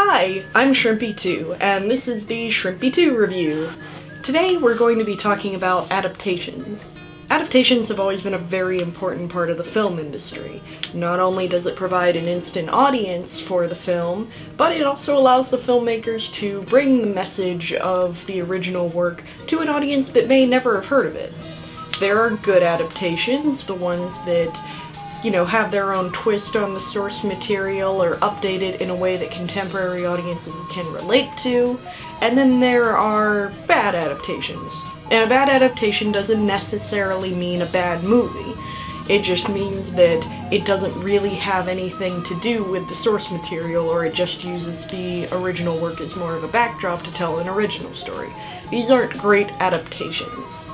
Hi, I'm Shrimpy2, and this is the Shrimpy2 review. Today we're going to be talking about adaptations. Adaptations have always been a very important part of the film industry. Not only does it provide an instant audience for the film, but it also allows the filmmakers to bring the message of the original work to an audience that may never have heard of it. There are good adaptations, the ones that have their own twist on the source material or update it in a way that contemporary audiences can relate to, and then there are bad adaptations. And a bad adaptation doesn't necessarily mean a bad movie. It just means that it doesn't really have anything to do with the source material, or it just uses the original work as more of a backdrop to tell an original story. These aren't great adaptations.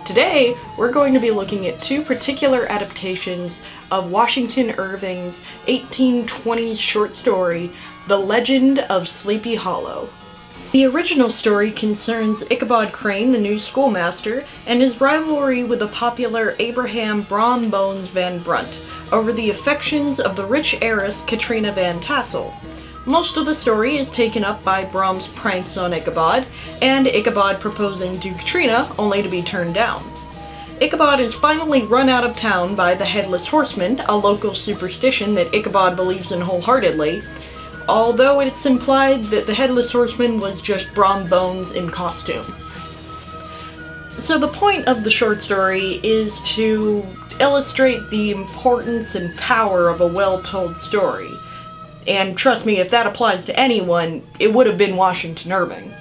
Today, we're going to be looking at two particular adaptations of Washington Irving's 1820s short story, The Legend of Sleepy Hollow. The original story concerns Ichabod Crane, the new schoolmaster, and his rivalry with the popular Abraham Brom Bones Van Brunt over the affections of the rich heiress Katrina Van Tassel. Most of the story is taken up by Brom's pranks on Ichabod, and Ichabod proposing to Katrina, only to be turned down. Ichabod is finally run out of town by the Headless Horseman, a local superstition that Ichabod believes in wholeheartedly, although it's implied that the Headless Horseman was just Brom Bones in costume. So the point of the short story is to illustrate the importance and power of a well-told story. And trust me, if that applies to anyone, it would have been Washington Irving.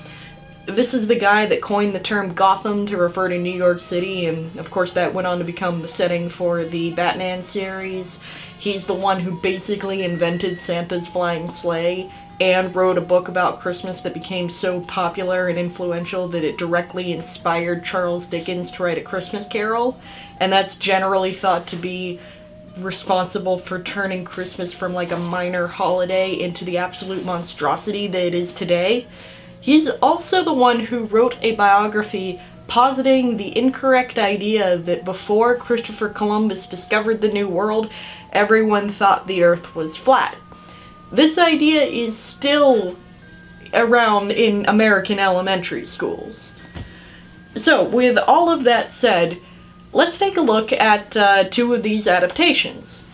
This is the guy that coined the term Gotham to refer to New York City, and of course that went on to become the setting for the Batman series. He's the one who basically invented Santa's Flying Sleigh, and wrote a book about Christmas that became so popular and influential that it directly inspired Charles Dickens to write A Christmas Carol, and that's generally thought to be responsible for turning Christmas from like a minor holiday into the absolute monstrosity that it is today. He's also the one who wrote a biography positing the incorrect idea that before Christopher Columbus discovered the New World, everyone thought the Earth was flat. This idea is still around in American elementary schools. So, with all of that said, let's take a look at two of these adaptations.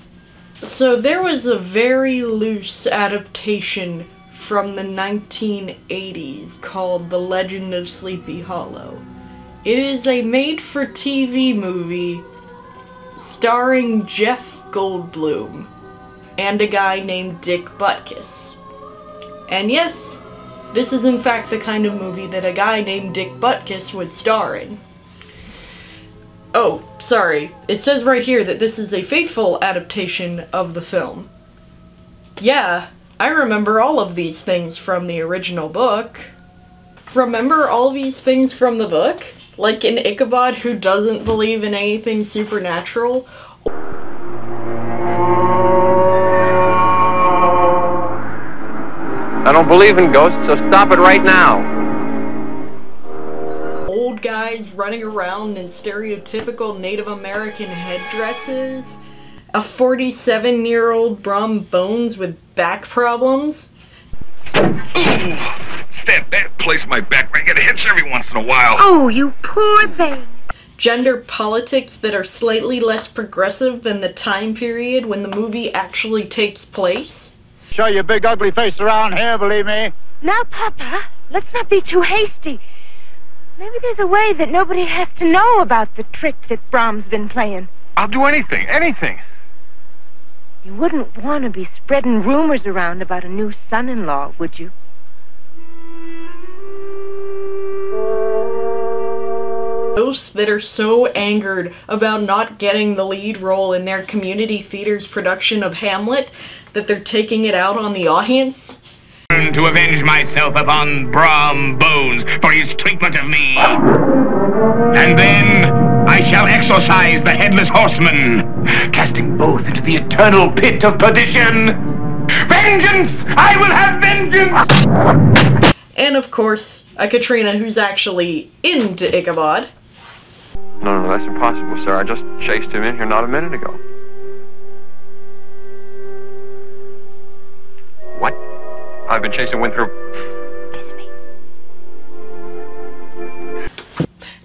So there was a very loose adaptation from the 1980s called The Legend of Sleepy Hollow. It is a made-for-TV movie starring Jeff Goldblum and a guy named Dick Butkus. And yes, this is in fact the kind of movie that a guy named Dick Butkus would star in. Oh, sorry. It says right here that this is a faithful adaptation of the film. Yeah, I remember all of these things from the original book. Remember all these things from the book? Like an Ichabod who doesn't believe in anything supernatural? I don't believe in ghosts, so stop it right now. Old guys running around in stereotypical Native American headdresses, a 47-year-old Brom Bones with back problems. Ooh, stand there, place my back. I get hits every once in a while. Oh, you poor thing. Gender politics that are slightly less progressive than the time period when the movie actually takes place. Show your big ugly face around here, believe me. Now, Papa, let's not be too hasty. Maybe there's a way that nobody has to know about the trick that Brom's been playing. I'll do anything, anything. You wouldn't want to be spreading rumors around about a new son-in-law, would you? Those that are so angered about not getting the lead role in their community theater's production of Hamlet that they're taking it out on the audience. To avenge myself upon Brom Bones for his treatment of me. And then I shall exorcise the Headless Horseman, casting both into the eternal pit of perdition. Vengeance! I will have vengeance! And of course, a Katrina who's actually into Ichabod. No, that's impossible, sir. I just chased him in here not a minute ago. What? I've been chasing Winthrop. Kiss me.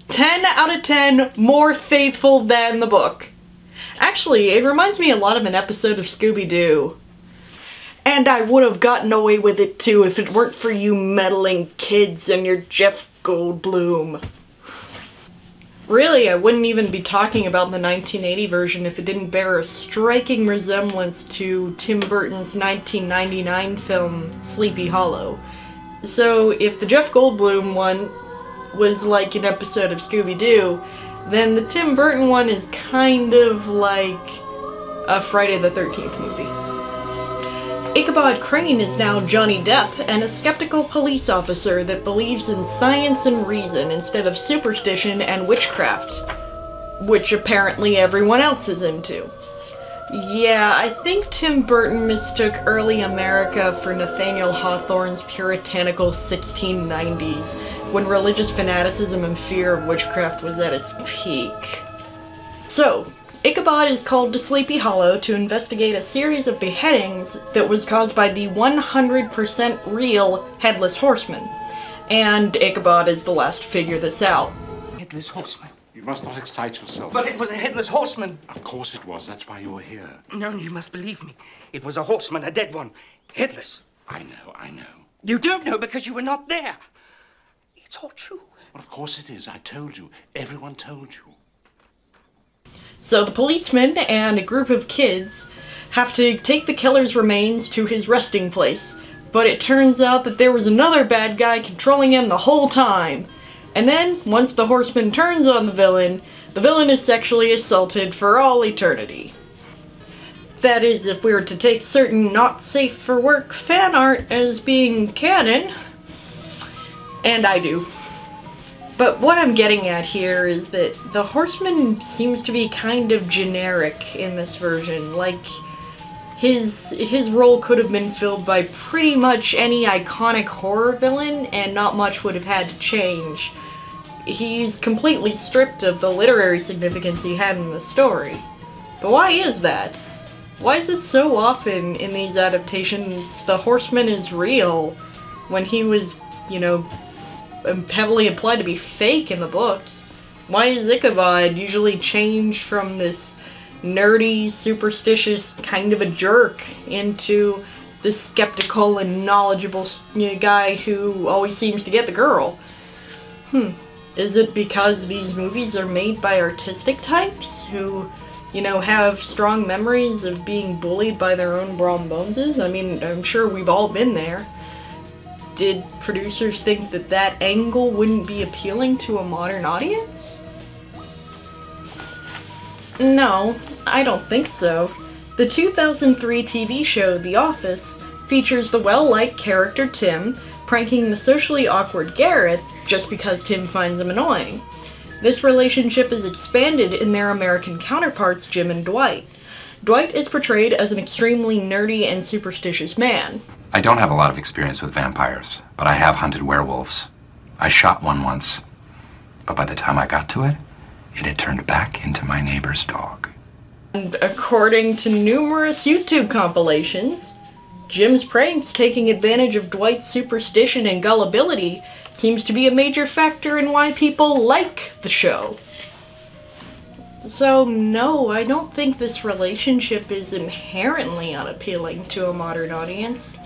10 out of 10 more faithful than the book. Actually, it reminds me a lot of an episode of Scooby-Doo. And I would have gotten away with it too if it weren't for you meddling kids and your Jeff Goldblum. Really, I wouldn't even be talking about the 1980 version if it didn't bear a striking resemblance to Tim Burton's 1999 film, Sleepy Hollow. So, if the Jeff Goldblum one was like an episode of Scooby-Doo, then the Tim Burton one is kind of like a Friday the 13th movie. Ichabod Crane is now Johnny Depp and a skeptical police officer that believes in science and reason instead of superstition and witchcraft, which apparently everyone else is into. Yeah, I think Tim Burton mistook early America for Nathaniel Hawthorne's puritanical 1690s, when religious fanaticism and fear of witchcraft was at its peak. So, Ichabod is called to Sleepy Hollow to investigate a series of beheadings that was caused by the 100% real Headless Horseman. And Ichabod is the last to figure this out. Headless Horseman. You must not excite yourself. But it was a Headless Horseman. Of course it was. That's why you're here. No, you must believe me. It was a horseman, a dead one. Headless. I know. You don't know because you were not there. It's all true. Well, of course it is. I told you. Everyone told you. So the policeman and a group of kids have to take the killer's remains to his resting place, but it turns out that there was another bad guy controlling him the whole time. And then, once the horseman turns on the villain is sexually assaulted for all eternity. That is, if we were to take certain not-safe-for-work fan art as being canon. And I do. But what I'm getting at here is that the horseman seems to be kind of generic in this version. Like, his role could have been filled by pretty much any iconic horror villain, and not much would have had to change. He's completely stripped of the literary significance he had in the story. But why is that? Why is it so often in these adaptations the horseman is real when he was, you know, heavily implied to be fake in the books? Why is Ichabod usually changed from this nerdy, superstitious kind of a jerk into this skeptical and knowledgeable guy who always seems to get the girl? Is it because these movies are made by artistic types who, you know, have strong memories of being bullied by their own Brom Boneses? I mean, I'm sure we've all been there. Did producers think that that angle wouldn't be appealing to a modern audience? No, I don't think so. The 2003 TV show The Office features the well-liked character Tim pranking the socially awkward Gareth just because Tim finds him annoying. This relationship is expanded in their American counterparts Jim and Dwight. Dwight is portrayed as an extremely nerdy and superstitious man. I don't have a lot of experience with vampires, but I have hunted werewolves. I shot one once, but by the time I got to it, it had turned back into my neighbor's dog. And according to numerous YouTube compilations, Jim's pranks taking advantage of Dwight's superstition and gullibility seems to be a major factor in why people like the show. So no, I don't think this relationship is inherently unappealing to a modern audience.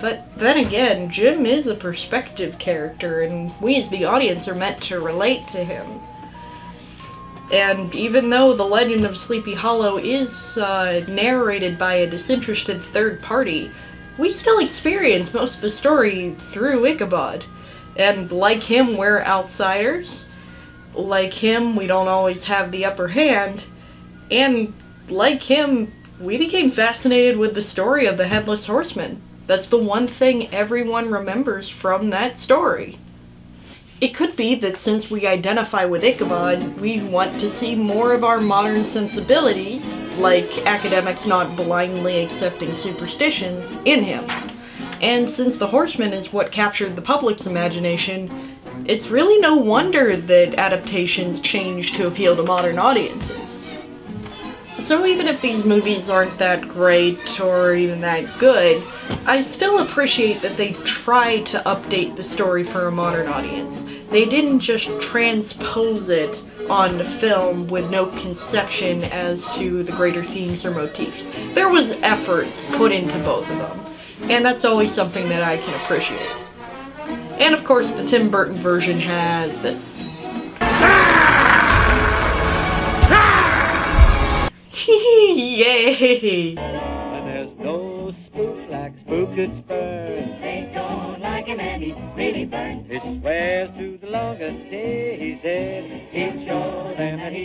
But then again, Jim is a perspective character, and we as the audience are meant to relate to him. And even though the legend of Sleepy Hollow is narrated by a disinterested third party, we still experience most of the story through Ichabod. And like him, we're outsiders. Like him, we don't always have the upper hand. And like him, we became fascinated with the story of the Headless Horseman. That's the one thing everyone remembers from that story. It could be that since we identify with Ichabod, we want to see more of our modern sensibilities, like academics not blindly accepting superstitions, in him. And since the Horseman is what captured the public's imagination, it's really no wonder that adaptations change to appeal to modern audiences. So even if these movies aren't that great or even that good, I still appreciate that they tried to update the story for a modern audience. They didn't just transpose it on film with no conception as to the greater themes or motifs. There was effort put into both of them, and that's always something that I can appreciate. And of course, the Tim Burton version has this. Yay! And there's no spook like spook that's burned. They don't like him and he's really burned. He swears to the longest day he's dead. He'd show them that he